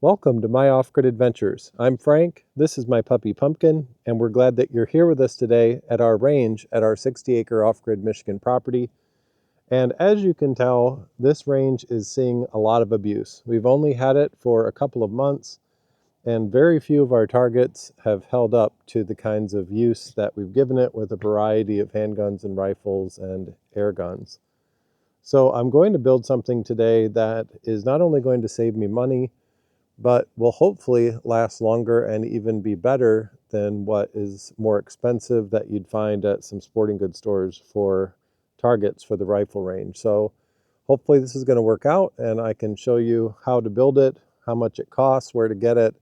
Welcome to my off-grid adventures. I'm Frank, this is my puppy Pumpkin, and we're glad that you're here with us today at our range at our 60-acre off-grid Michigan property. And as you can tell, this range is seeing a lot of abuse. We've only had it for a couple of months, and very few of our targets have held up to the kinds of use that we've given it with a variety of handguns and rifles and air guns. So I'm going to build something today that is not only going to save me money, but will hopefully last longer and even be better than what is more expensive that you'd find at some sporting goods stores for targets for the rifle range. So hopefully this is going to work out, and I can show you how to build it, how much it costs, where to get it.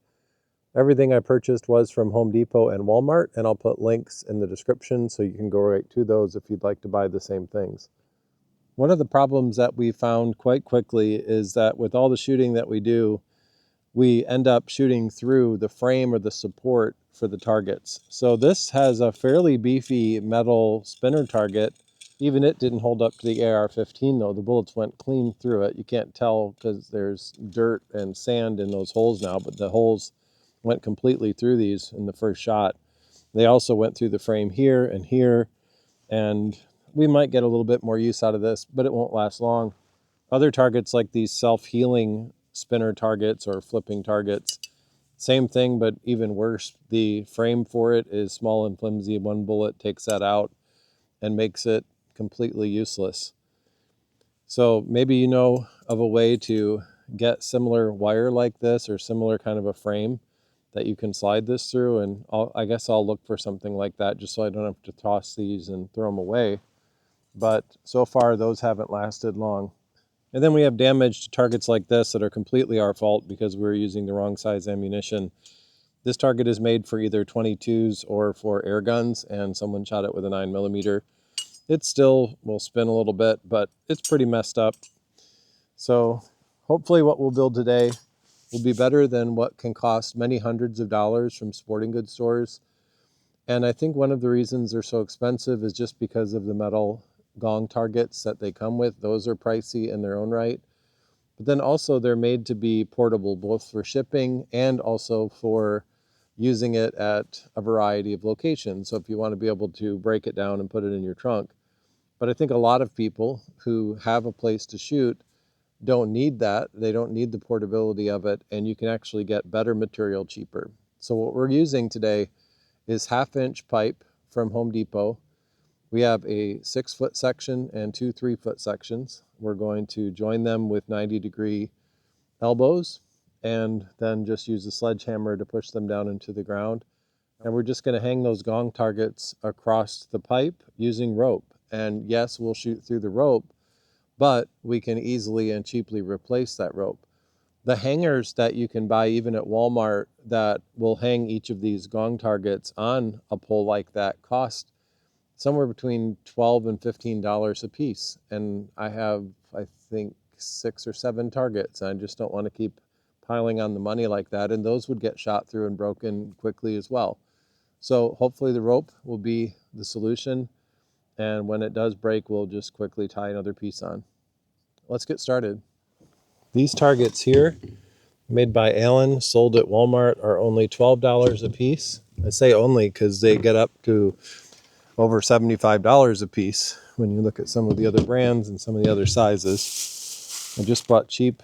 Everything I purchased was from Home Depot and Walmart, and I'll put links in the description so you can go right to those if you'd like to buy the same things. One of the problems that we found quite quickly is that with all the shooting that we do, we end up shooting through the frame or the support for the targets. So this has a fairly beefy metal spinner target. Even it didn't hold up to the AR-15 though. The bullets went clean through it. You can't tell because there's dirt and sand in those holes now, but the holes went completely through these in the first shot. They also went through the frame here, and we might get a little bit more use out of this, but it won't last long. Other targets like these self-healing spinner targets or flipping targets, same thing, but even worse. The frame for it is small and flimsy. One bullet takes that out and makes it completely useless. So maybe you know of a way to get similar wire like this or similar kind of a frame that you can slide this through, and I guess I'll look for something like that just so I don't have to toss these and throw them away. But so far those haven't lasted long. And then we have damage to targets like this that are completely our fault because we're using the wrong size ammunition. This target is made for either 22s or for air guns, and someone shot it with a 9mm. It still will spin a little bit, but it's pretty messed up. So hopefully what we'll build today will be better than what can cost many hundreds of dollars from sporting goods stores. And I think one of the reasons they're so expensive is just because of the metal Gong targets that they come with. Those are pricey in their own right. But then also they're made to be portable, both for shipping and also for using it at a variety of locations. So if you want to be able to break it down and put it in your trunk. But I think a lot of people who have a place to shoot don't need that. They don't need the portability of it, and you can actually get better material cheaper. So what we're using today is 1/2-inch pipe from Home Depot. We have a 6-foot section and 2 3-foot sections. We're going to join them with 90-degree elbows and then just use a sledgehammer to push them down into the ground. And we're just going to hang those Gong targets across the pipe using rope. And yes, we'll shoot through the rope, but we can easily and cheaply replace that rope. The hangers that you can buy even at Walmart that will hang each of these Gong targets on a pole like that cost somewhere between $12 and $15 a piece. And I have, I think, 6 or 7 targets. I just don't want to keep piling on the money like that. And those would get shot through and broken quickly as well. So hopefully the rope will be the solution. And when it does break, we'll just quickly tie another piece on. Let's get started. These targets here, made by Allen, sold at Walmart, are only $12 a piece. I say only because they get up to over $75 a piece when you look at some of the other brands and some of the other sizes. I just bought cheap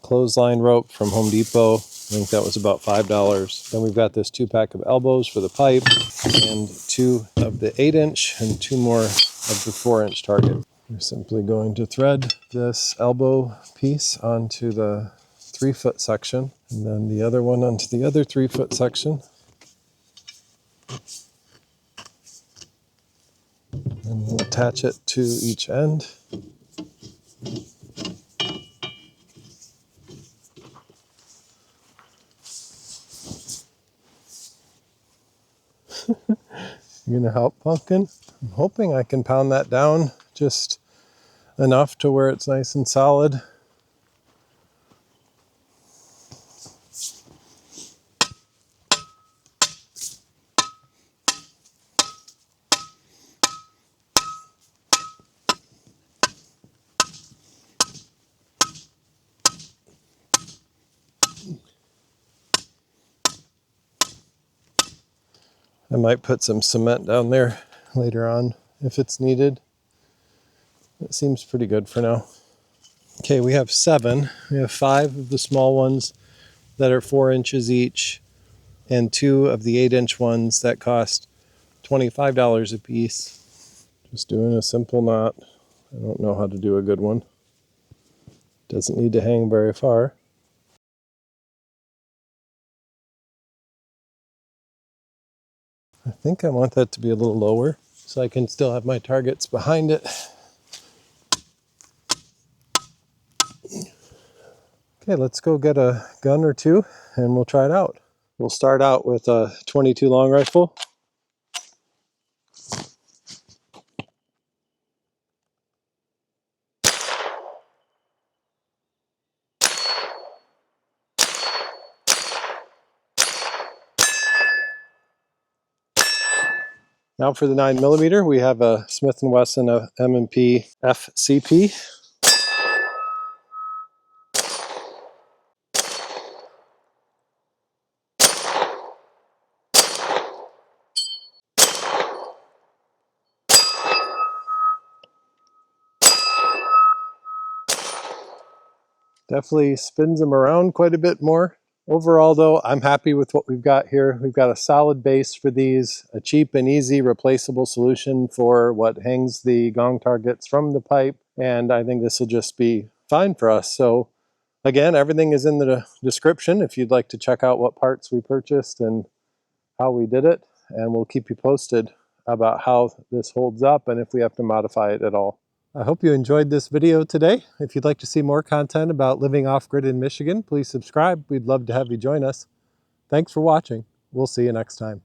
clothesline rope from Home Depot. I think that was about $5. Then we've got this 2-pack of elbows for the pipe and 2 of the 8-inch and 2 more of the 4-inch target. We're simply going to thread this elbow piece onto the 3-foot section and then the other one onto the other 3-foot section. And we'll attach it to each end. You gonna help, Pumpkin? I'm hoping I can pound that down just enough to where it's nice and solid. I might put some cement down there later on if it's needed. It seems pretty good for now. Okay, we have 7. We have 5 of the small ones that are 4 inches each, and 2 of the 8-inch ones that cost $25 a piece. Just doing a simple knot. I don't know how to do a good one. Doesn't need to hang very far. I think I want that to be a little lower so I can still have my targets behind it. Okay, let's go get a gun or two and we'll try it out. We'll start out with a .22 long rifle. Now for the 9mm, we have a Smith & Wesson M&P FCP. Definitely spins them around quite a bit more. Overall though, I'm happy with what we've got here. We've got a solid base for these, a cheap and easy replaceable solution for what hangs the Gong targets from the pipe, and I think this will just be fine for us. So again, everything is in the description if you'd like to check out what parts we purchased and how we did it, and we'll keep you posted about how this holds up and if we have to modify it at all. I hope you enjoyed this video today. If you'd like to see more content about living off-grid in Michigan, please subscribe. We'd love to have you join us. Thanks for watching. We'll see you next time.